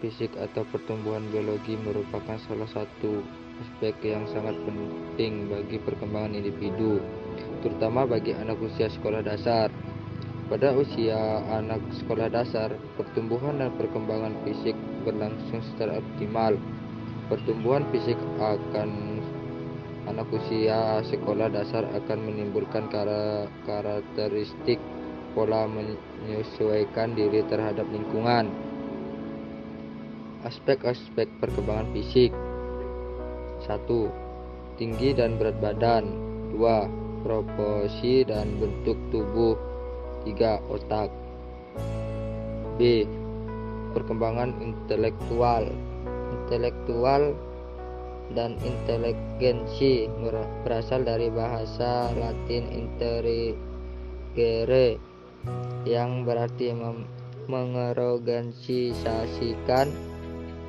fisik atau pertumbuhan biologi merupakan salah satu aspek yang sangat penting bagi perkembangan individu, terutama bagi anak usia sekolah dasar. Pada usia anak sekolah dasar, pertumbuhan dan perkembangan fisik berlangsung secara optimal. Pertumbuhan fisik anak usia sekolah dasar akan menimbulkan karakteristik pola menyesuaikan diri terhadap lingkungan. Aspek-aspek perkembangan fisik: 1. Tinggi dan berat badan. 2. Proporsi dan bentuk tubuh. 3. Otak. B. Perkembangan intelektual dan inteligensi berasal dari bahasa Latin intelligere yang berarti mengorganisasikan,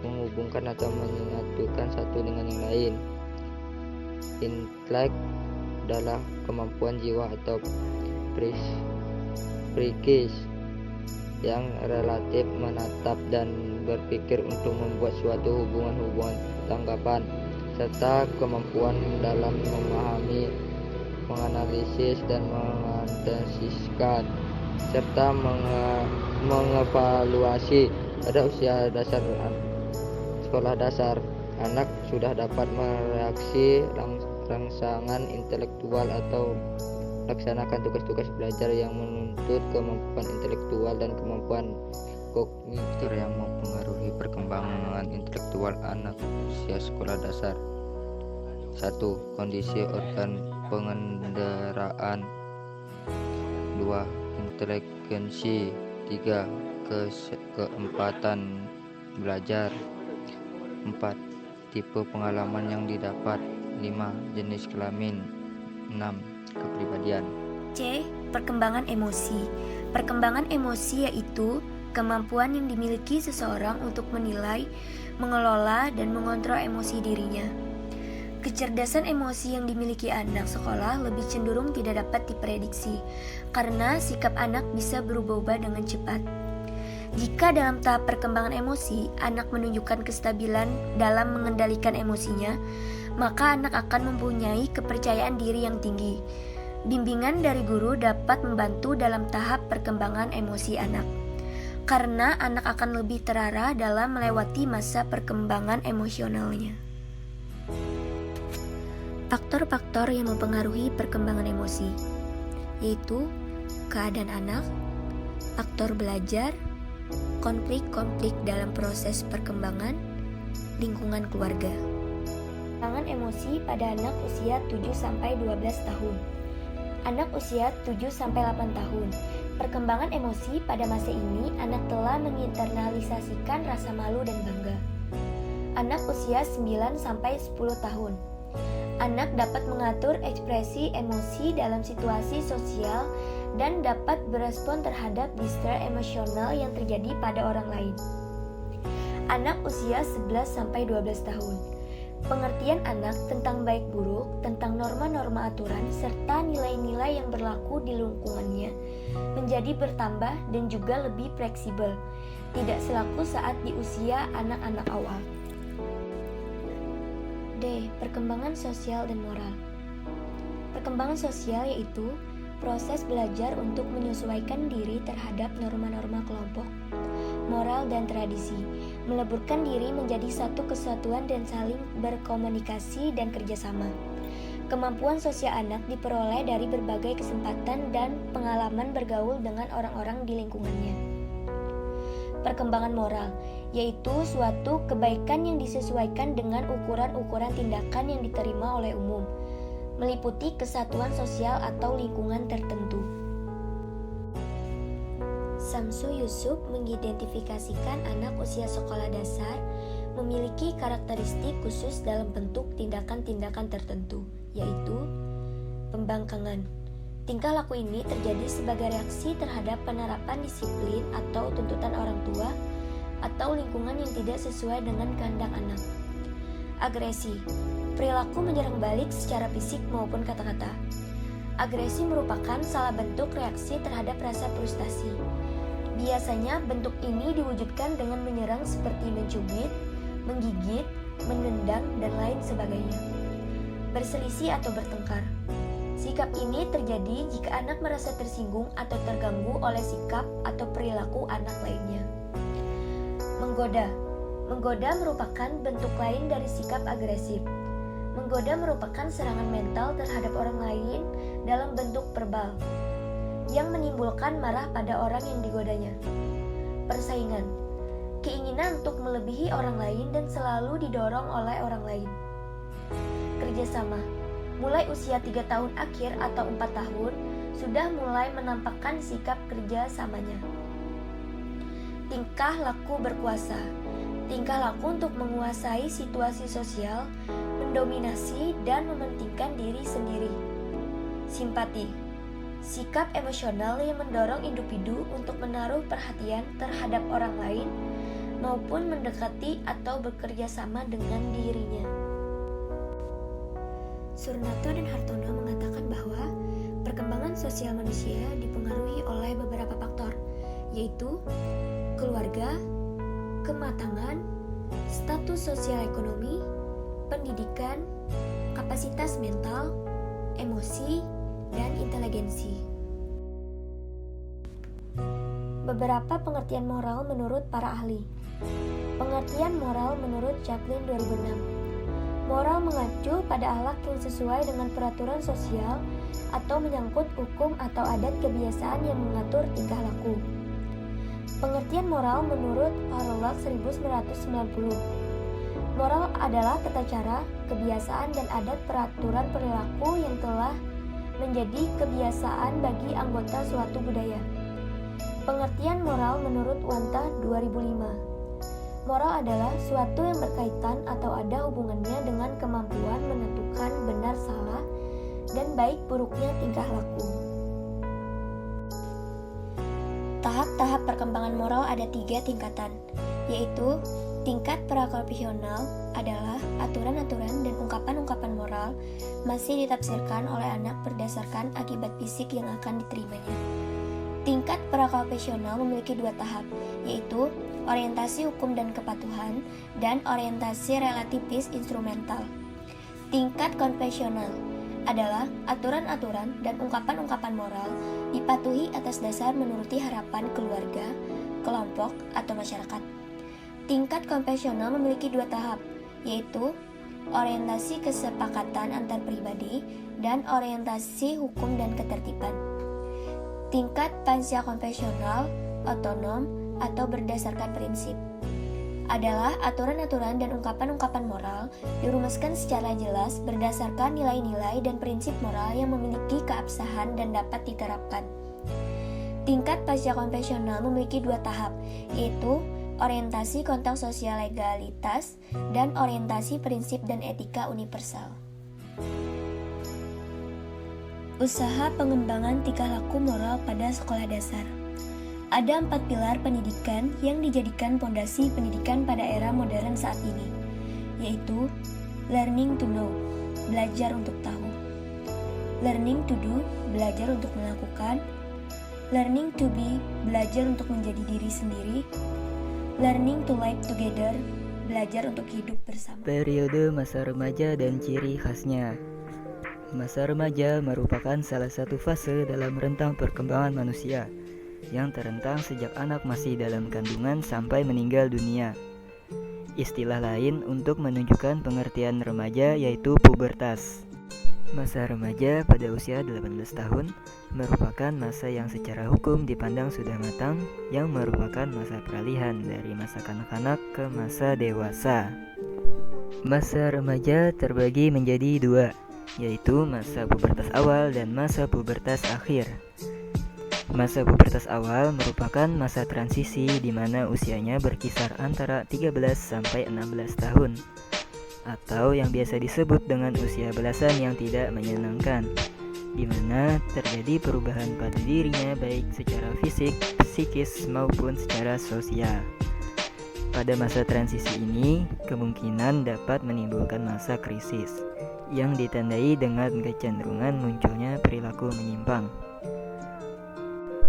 menghubungkan atau menyatukan satu dengan yang lain. Intelek adalah kemampuan jiwa atau psikis yang relatif menatap dan berpikir untuk membuat suatu hubungan tanggapan, serta kemampuan dalam memahami, menganalisis dan menganalisiskan, serta mengevaluasi. Pada usia dasar sekolah dasar, anak sudah dapat mereaksi rangsangan intelektual atau melaksanakan tugas-tugas belajar yang menuntut kemampuan intelektual dan kemampuan kognitif yang mempengaruhi perkembangan intelektual anak usia sekolah dasar. 1. Kondisi organ pengendaraan. 2. Inteligensi. 3. Keempatan belajar. 4. Tipe pengalaman yang didapat. 5. Jenis kelamin. 6. Kepribadian. C. Perkembangan emosi. Perkembangan emosi yaitu kemampuan yang dimiliki seseorang untuk menilai, mengelola, dan mengontrol emosi dirinya. Kecerdasan emosi yang dimiliki anak sekolah lebih cenderung tidak dapat diprediksi, karena sikap anak bisa berubah-ubah dengan cepat. Jika dalam tahap perkembangan emosi, anak menunjukkan kestabilan dalam mengendalikan emosinya, maka anak akan mempunyai kepercayaan diri yang tinggi. Bimbingan dari guru dapat membantu dalam tahap perkembangan emosi anak, karena anak akan lebih terarah dalam melewati masa perkembangan emosionalnya. Faktor-faktor yang mempengaruhi perkembangan emosi yaitu keadaan anak, faktor belajar, konflik-konflik dalam proses perkembangan, lingkungan keluarga. Perkembangan emosi pada anak usia 7-12 tahun. Anak usia 7-8 tahun. Perkembangan emosi pada masa ini anak telah menginternalisasikan rasa malu dan bangga. Anak usia 9-10 tahun. Anak dapat mengatur ekspresi emosi dalam situasi sosial dan dapat berespon terhadap distress emosional yang terjadi pada orang lain. Anak usia 11-12 tahun. Pengertian anak tentang baik buruk, tentang norma-norma aturan, serta nilai-nilai yang berlaku di lingkungannya menjadi bertambah dan juga lebih fleksibel, tidak selaku saat di usia anak-anak awal. D. Perkembangan sosial dan moral. Perkembangan sosial yaitu proses belajar untuk menyesuaikan diri terhadap norma-norma kelompok, moral dan tradisi, meleburkan diri menjadi satu kesatuan dan saling berkomunikasi dan kerjasama. Kemampuan sosial anak diperoleh dari berbagai kesempatan dan pengalaman bergaul dengan orang-orang di lingkungannya. Perkembangan moral, yaitu suatu kebaikan yang disesuaikan dengan ukuran-ukuran tindakan yang diterima oleh umum, meliputi kesatuan sosial atau lingkungan tertentu. Samsu Yusuf mengidentifikasikan anak usia sekolah dasar memiliki karakteristik khusus dalam bentuk tindakan-tindakan tertentu, yaitu pembangkangan. Tingkah laku ini terjadi sebagai reaksi terhadap penerapan disiplin atau tuntutan orang tua atau lingkungan yang tidak sesuai dengan kehendak anak. Agresi, perilaku menyerang balik secara fisik maupun kata-kata. Agresi merupakan salah bentuk reaksi terhadap rasa frustasi. Biasanya bentuk ini diwujudkan dengan menyerang seperti mencubit, menggigit, menendang, dan lain sebagainya. Berselisih atau bertengkar. Sikap ini terjadi jika anak merasa tersinggung atau terganggu oleh sikap atau perilaku anak lainnya. Menggoda. Menggoda merupakan bentuk lain dari sikap agresif. Menggoda merupakan serangan mental terhadap orang lain dalam bentuk verbal yang menimbulkan marah pada orang yang digodanya. Persaingan. Keinginan untuk melebihi orang lain dan selalu didorong oleh orang lain. Kerjasama. Mulai usia 3 tahun akhir atau 4 tahun sudah mulai menampakkan sikap kerjasamanya. Tingkah laku berkuasa. Tingkah laku untuk menguasai situasi sosial, mendominasi dan mementingkan diri sendiri. Simpati. Sikap emosional yang mendorong individu untuk menaruh perhatian terhadap orang lain maupun mendekati atau bekerja sama dengan dirinya. Surnato dan Hartono mengatakan bahwa perkembangan sosial manusia dipengaruhi oleh beberapa faktor, yaitu keluarga, kematangan, status sosial ekonomi, pendidikan, kapasitas mental, emosi, dan inteligensi. Beberapa pengertian moral menurut para ahli. Pengertian moral menurut Chaplin 2006. Moral mengacu pada akhlak yang sesuai dengan peraturan sosial atau menyangkut hukum atau adat kebiasaan yang mengatur tingkah laku. Pengertian moral menurut Horolock 1990. Moral adalah tata cara, kebiasaan, dan adat peraturan perilaku yang telah menjadi kebiasaan bagi anggota suatu budaya. Pengertian moral menurut Wanta 2005. Moral adalah suatu yang berkaitan atau ada hubungannya dengan kemampuan menentukan benar salah dan baik buruknya tingkah laku. Tahap-tahap perkembangan moral ada 3 tingkatan, yaitu tingkat prakonvensional adalah aturan-aturan dan ungkapan-ungkapan moral masih ditafsirkan oleh anak berdasarkan akibat fisik yang akan diterimanya. Tingkat prakonvensional memiliki 2 tahap, yaitu orientasi hukum dan kepatuhan, dan orientasi relativis instrumental. Tingkat konvensional adalah aturan-aturan dan ungkapan-ungkapan moral dipatuhi atas dasar menuruti harapan keluarga, kelompok, atau masyarakat. Tingkat konvensional memiliki 2 tahap, yaitu orientasi kesepakatan antar pribadi dan orientasi hukum dan ketertiban. Tingkat pansia konvensional, otonom, atau berdasarkan prinsip adalah aturan-aturan dan ungkapan-ungkapan moral dirumuskan secara jelas berdasarkan nilai-nilai dan prinsip moral yang memiliki keabsahan dan dapat diterapkan. Tingkat pasca konvensional memiliki 2 tahap, yaitu orientasi konteks sosial legalitas dan orientasi prinsip dan etika universal. Usaha pengembangan tingkah laku moral pada sekolah dasar. Ada 4 pilar pendidikan yang dijadikan pondasi pendidikan pada era modern saat ini, yaitu learning to know, belajar untuk tahu; learning to do, belajar untuk melakukan; learning to be, belajar untuk menjadi diri sendiri; learning to live together, belajar untuk hidup bersama. Periode masa remaja dan ciri khasnya. Masa remaja merupakan salah satu fase dalam rentang perkembangan manusia yang terentang sejak anak masih dalam kandungan sampai meninggal dunia. Istilah lain untuk menunjukkan pengertian remaja yaitu pubertas. Masa remaja pada usia 18 tahun merupakan masa yang secara hukum dipandang sudah matang, yang merupakan masa peralihan dari masa kanak-kanak ke masa dewasa. Masa remaja terbagi menjadi 2, yaitu masa pubertas awal dan masa pubertas akhir. Masa pubertas awal merupakan masa transisi di mana usianya berkisar antara 13 sampai 16 tahun, atau yang biasa disebut dengan usia belasan yang tidak menyenangkan, di mana terjadi perubahan pada dirinya baik secara fisik, psikis, maupun secara sosial. Pada masa transisi ini, kemungkinan dapat menimbulkan masa krisis, yang ditandai dengan kecenderungan munculnya perilaku menyimpang.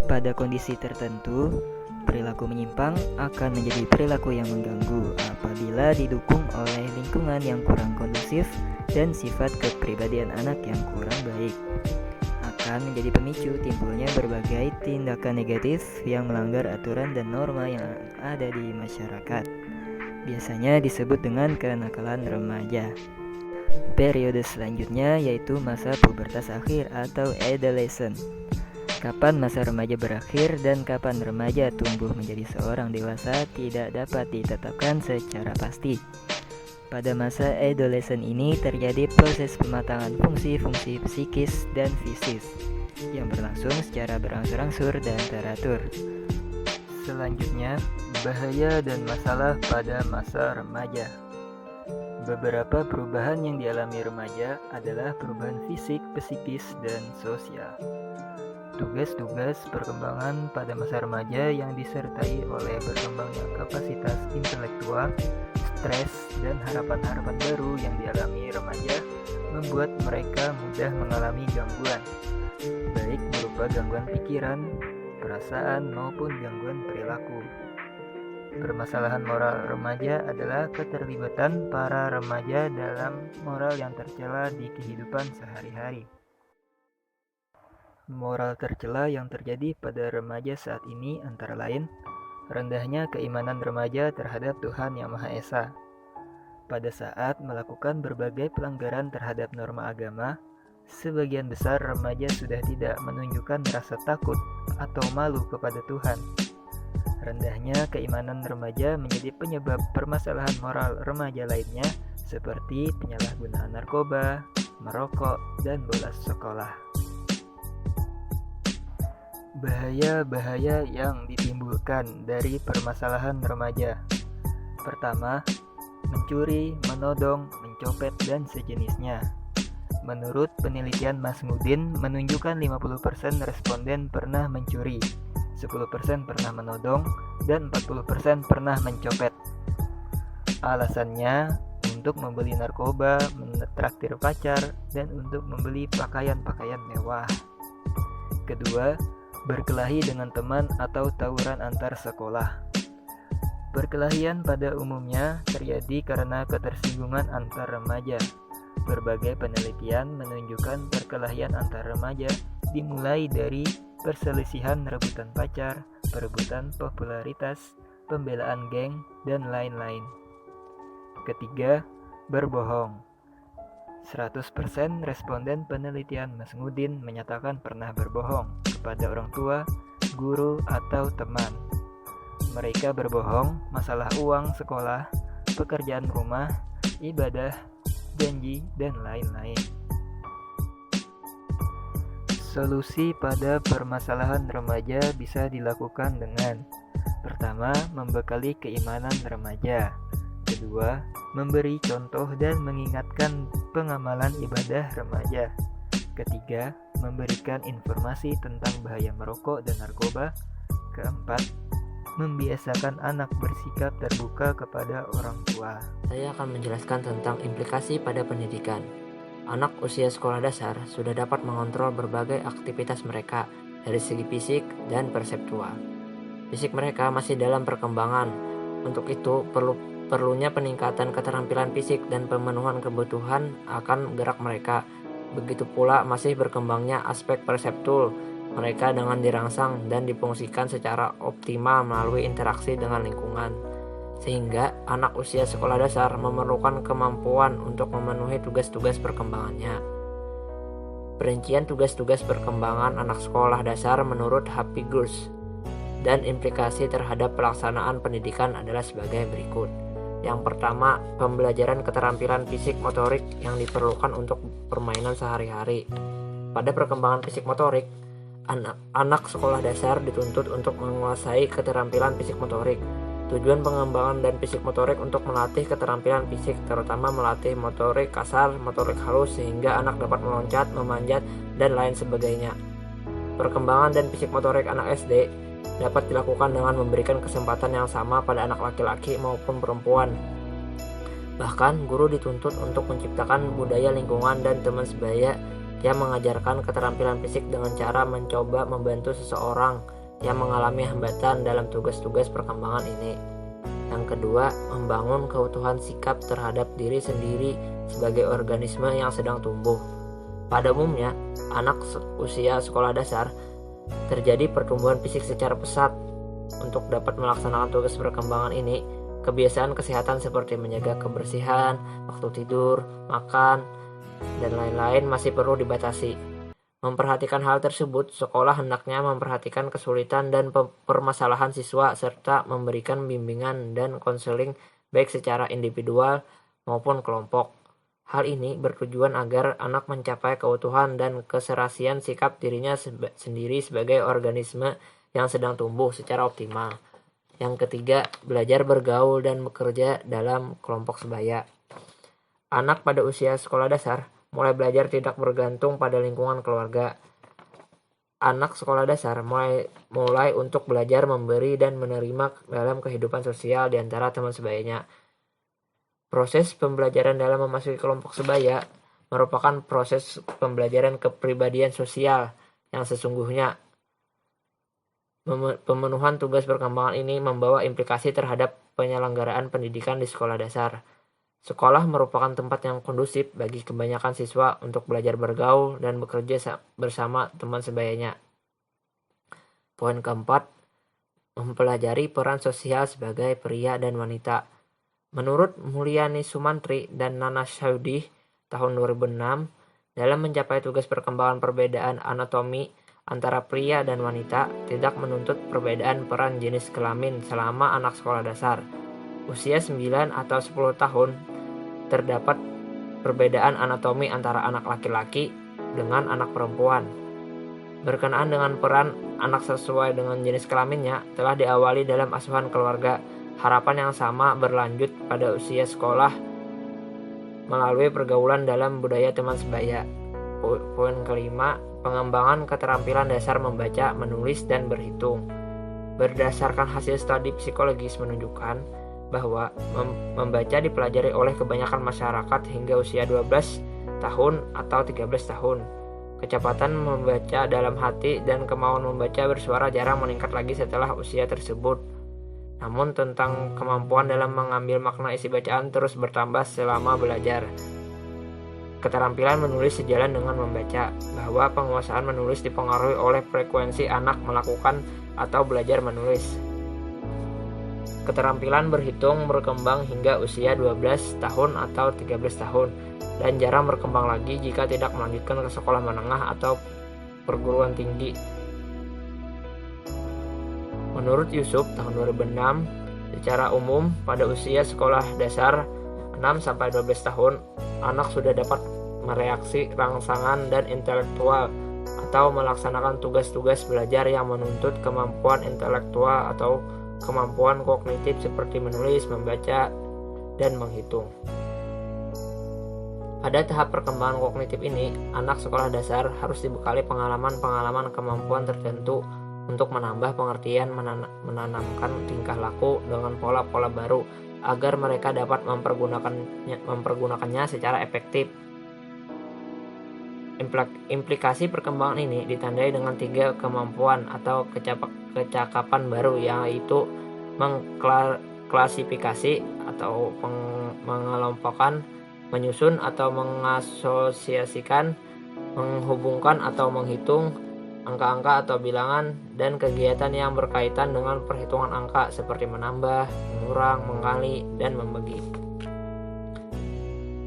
Pada kondisi tertentu, Perilaku menyimpang akan menjadi perilaku yang mengganggu apabila didukung oleh lingkungan yang kurang kondusif dan sifat kepribadian anak yang kurang baik. Akan menjadi pemicu timbulnya berbagai tindakan negatif yang melanggar aturan dan norma yang ada di masyarakat. Biasanya disebut dengan kenakalan remaja. Periode selanjutnya yaitu masa pubertas akhir atau adolescent. Kapan masa remaja berakhir dan kapan remaja tumbuh menjadi seorang dewasa tidak dapat ditetapkan secara pasti. Pada masa adolescent ini terjadi proses pematangan fungsi-fungsi psikis dan fisis yang berlangsung secara berangsur-angsur dan teratur. Selanjutnya, bahaya dan masalah pada masa remaja. Beberapa perubahan yang dialami remaja adalah perubahan fisik, psikis, dan sosial. Tugas-tugas perkembangan pada masa remaja yang disertai oleh berkembangnya kapasitas intelektual, stres, dan harapan-harapan baru yang dialami remaja membuat mereka mudah mengalami gangguan, baik berupa gangguan pikiran, perasaan, maupun gangguan perilaku. Permasalahan moral remaja adalah keterlibatan para remaja dalam moral yang tercela di kehidupan sehari-hari. Moral tercela yang terjadi pada remaja saat ini antara lain rendahnya keimanan remaja terhadap Tuhan Yang Maha Esa. Pada saat melakukan berbagai pelanggaran terhadap norma agama, sebagian besar remaja sudah tidak menunjukkan rasa takut atau malu kepada Tuhan. Rendahnya keimanan remaja menjadi penyebab permasalahan moral remaja lainnya seperti penyalahgunaan narkoba, merokok, dan bolos sekolah. Bahaya-bahaya yang ditimbulkan dari permasalahan remaja. Pertama, mencuri, menodong, mencopet, dan sejenisnya. Menurut penelitian Masmudin menunjukkan 50% responden pernah mencuri, 10% pernah menodong, dan 40% pernah mencopet. Alasannya untuk membeli narkoba, mentraktir pacar, dan untuk membeli pakaian-pakaian mewah. Kedua, berkelahi dengan teman atau tawuran antar sekolah. Perkelahian pada umumnya terjadi karena ketersinggungan antar remaja. Berbagai penelitian menunjukkan perkelahian antar remaja dimulai dari perselisihan rebutan pacar, perebutan popularitas, pembelaan geng, dan lain-lain. Ketiga, berbohong. 100% responden penelitian Masmudin menyatakan pernah berbohong kepada orang tua, guru, atau teman. Mereka berbohong masalah uang sekolah, pekerjaan rumah, ibadah, janji, dan lain-lain. Solusi pada permasalahan remaja bisa dilakukan dengan: pertama, membekali keimanan remaja. Kedua, memberi contoh dan mengingatkan pengamalan ibadah remaja. Ketiga, memberikan informasi tentang bahaya merokok dan narkoba. Keempat, membiasakan anak bersikap terbuka kepada orang tua. Saya akan menjelaskan tentang implikasi pada pendidikan. Anak usia sekolah dasar sudah dapat mengontrol berbagai aktivitas mereka dari segi fisik dan perseptual. Fisik mereka masih dalam perkembangan. Untuk itu, perlunya peningkatan keterampilan fisik dan pemenuhan kebutuhan akan gerak mereka. Begitu pula masih berkembangnya aspek perseptul mereka dengan dirangsang dan difungsikan secara optimal melalui interaksi dengan lingkungan. Sehingga anak usia sekolah dasar memerlukan kemampuan untuk memenuhi tugas-tugas perkembangannya. Perincian tugas-tugas perkembangan anak sekolah dasar menurut Happy-Gurs dan implikasi terhadap pelaksanaan pendidikan adalah sebagai berikut. Yang pertama, pembelajaran keterampilan fisik motorik yang diperlukan untuk permainan sehari-hari. Pada perkembangan fisik motorik, anak sekolah dasar dituntut untuk menguasai keterampilan fisik motorik. Tujuan pengembangan dan fisik motorik untuk melatih keterampilan fisik, terutama melatih motorik kasar, motorik halus, sehingga anak dapat meloncat, memanjat, dan lain sebagainya. Perkembangan dan fisik motorik anak SD dapat dilakukan dengan memberikan kesempatan yang sama pada anak laki-laki maupun perempuan. Bahkan, guru dituntut untuk menciptakan budaya lingkungan dan teman sebaya yang mengajarkan keterampilan fisik dengan cara mencoba membantu seseorang yang mengalami hambatan dalam tugas-tugas perkembangan ini. Yang kedua, membangun keutuhan sikap terhadap diri sendiri sebagai organisme yang sedang tumbuh. Pada umumnya, anak usia sekolah dasar terjadi pertumbuhan fisik secara pesat. Untuk dapat melaksanakan tugas perkembangan ini, kebiasaan kesehatan seperti menjaga kebersihan, waktu tidur, makan, dan lain-lain masih perlu dibatasi. Memperhatikan hal tersebut, sekolah hendaknya memperhatikan kesulitan dan permasalahan siswa serta memberikan bimbingan dan konseling baik secara individual maupun kelompok. Hal ini bertujuan agar anak mencapai keutuhan dan keserasian sikap dirinya sendiri sebagai organisme yang sedang tumbuh secara optimal. Yang ketiga, belajar bergaul dan bekerja dalam kelompok sebaya. Anak pada usia sekolah dasar mulai belajar tidak bergantung pada lingkungan keluarga. Anak sekolah dasar mulai untuk belajar memberi dan menerima dalam kehidupan sosial di antara teman sebayanya. Proses pembelajaran dalam memasuki kelompok sebaya merupakan proses pembelajaran kepribadian sosial yang sesungguhnya. Pemenuhan tugas perkembangan ini membawa implikasi terhadap penyelenggaraan pendidikan di sekolah dasar. Sekolah merupakan tempat yang kondusif bagi kebanyakan siswa untuk belajar bergaul dan bekerja bersama teman sebayanya. Poin keempat, mempelajari peran sosial sebagai pria dan wanita. Menurut Mulyani Sumantri dan Nana Saudi tahun 2006, dalam mencapai tugas perkembangan perbedaan anatomi antara pria dan wanita tidak menuntut perbedaan peran jenis kelamin selama anak sekolah dasar. Usia 9 atau 10 tahun terdapat perbedaan anatomi antara anak laki-laki dengan anak perempuan. Berkenaan dengan peran anak sesuai dengan jenis kelaminnya telah diawali dalam asuhan keluarga. Harapan yang sama berlanjut pada usia sekolah melalui pergaulan dalam budaya teman sebaya. Poin kelima, pengembangan keterampilan dasar membaca, menulis, dan berhitung. Berdasarkan hasil studi psikologis menunjukkan bahwa membaca dipelajari oleh kebanyakan masyarakat hingga usia 12 tahun atau 13 tahun. Kecepatan membaca dalam hati dan kemauan membaca bersuara jarang meningkat lagi setelah usia tersebut. Namun tentang kemampuan dalam mengambil makna isi bacaan terus bertambah selama belajar. Keterampilan menulis sejalan dengan membaca, bahwa penguasaan menulis dipengaruhi oleh frekuensi anak melakukan atau belajar menulis. Keterampilan berhitung berkembang hingga usia 12 tahun atau 13 tahun dan jarang berkembang lagi jika tidak melanjutkan ke sekolah menengah atau perguruan tinggi. Menurut Yusuf tahun 2006, secara umum pada usia sekolah dasar 6-12 tahun, anak sudah dapat mereaksi rangsangan dan intelektual atau melaksanakan tugas-tugas belajar yang menuntut kemampuan intelektual atau kemampuan kognitif seperti menulis, membaca, dan menghitung. Pada tahap perkembangan kognitif ini, anak sekolah dasar harus dibekali pengalaman-pengalaman kemampuan tertentu untuk menambah pengertian, menanamkan tingkah laku dengan pola-pola baru agar mereka dapat mempergunakannya secara efektif. Implikasi perkembangan ini ditandai dengan 3 kemampuan atau kecakapan baru, yaitu mengklasifikasi atau mengelompokkan, menyusun atau mengasosiasikan, menghubungkan atau menghitung angka-angka atau bilangan, dan kegiatan yang berkaitan dengan perhitungan angka seperti menambah, mengurang, mengkali, dan membagi.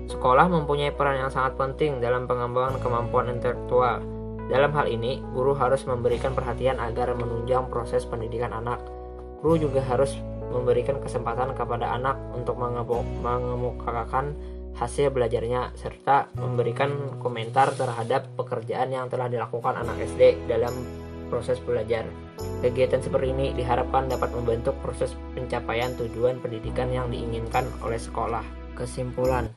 Sekolah mempunyai peran yang sangat penting dalam pengembangan kemampuan intelektual. Dalam hal ini, guru harus memberikan perhatian agar menunjang proses pendidikan anak. Guru juga harus memberikan kesempatan kepada anak untuk mengemukakan hasil belajarnya serta memberikan komentar terhadap pekerjaan yang telah dilakukan anak SD dalam proses belajar. Kegiatan seperti ini diharapkan dapat membentuk proses pencapaian tujuan pendidikan yang diinginkan oleh sekolah. Kesimpulan: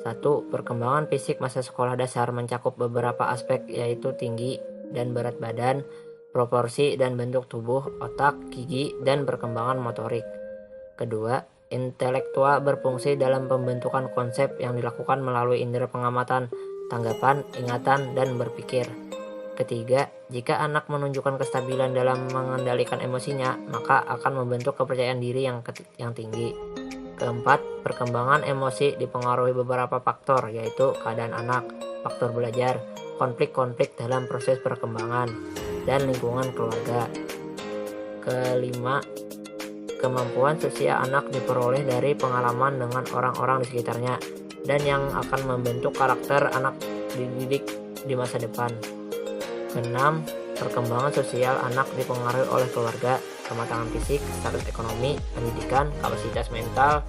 1. Perkembangan fisik masa sekolah dasar mencakup beberapa aspek, yaitu tinggi dan berat badan, proporsi dan bentuk tubuh, otak, gigi, dan perkembangan motorik. 2. Intelektual berfungsi dalam pembentukan konsep yang dilakukan melalui indera pengamatan, tanggapan, ingatan, dan berpikir. Ketiga, jika anak menunjukkan kestabilan dalam mengendalikan emosinya, maka akan membentuk kepercayaan diri yang tinggi. Keempat, perkembangan emosi dipengaruhi beberapa faktor, yaitu keadaan anak, faktor belajar, konflik-konflik dalam proses perkembangan, dan lingkungan keluarga. Kelima, kemampuan sosial anak diperoleh dari pengalaman dengan orang-orang di sekitarnya, dan yang akan membentuk karakter anak dididik di masa depan. Keenam, perkembangan sosial anak dipengaruhi oleh keluarga, kematangan fisik, status ekonomi, pendidikan, kapasitas mental,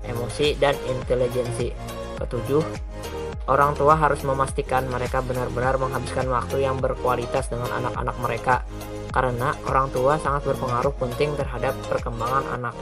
emosi, dan intelijensi. Ketujuh, orang tua harus memastikan mereka benar-benar menghabiskan waktu yang berkualitas dengan anak-anak mereka, karena orang tua sangat berpengaruh penting terhadap perkembangan anak.